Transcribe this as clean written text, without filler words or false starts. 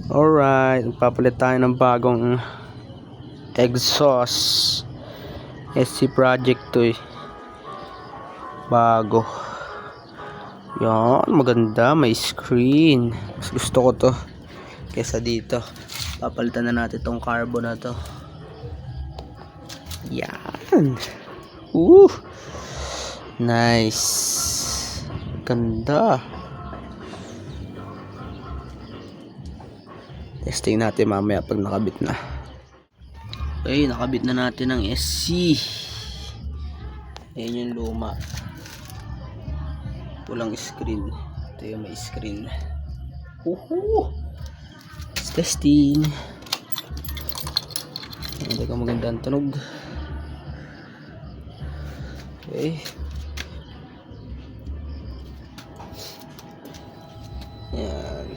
Alright, magpapalit tayo ng bagong exhaust. SC project to bago. Yan, maganda, may screen. Mas gusto ko to kesa dito. Papalitan na natin tong carbon na to. Yan. Nice. Ganda. Testing natin mamaya pag nakabit na. Okay, nakabit na natin ang SC. Ayan yung luma. Walang screen. Ito yung may screen. Let's testing. Hindi ka maganda ang tunog. Okay. Yan.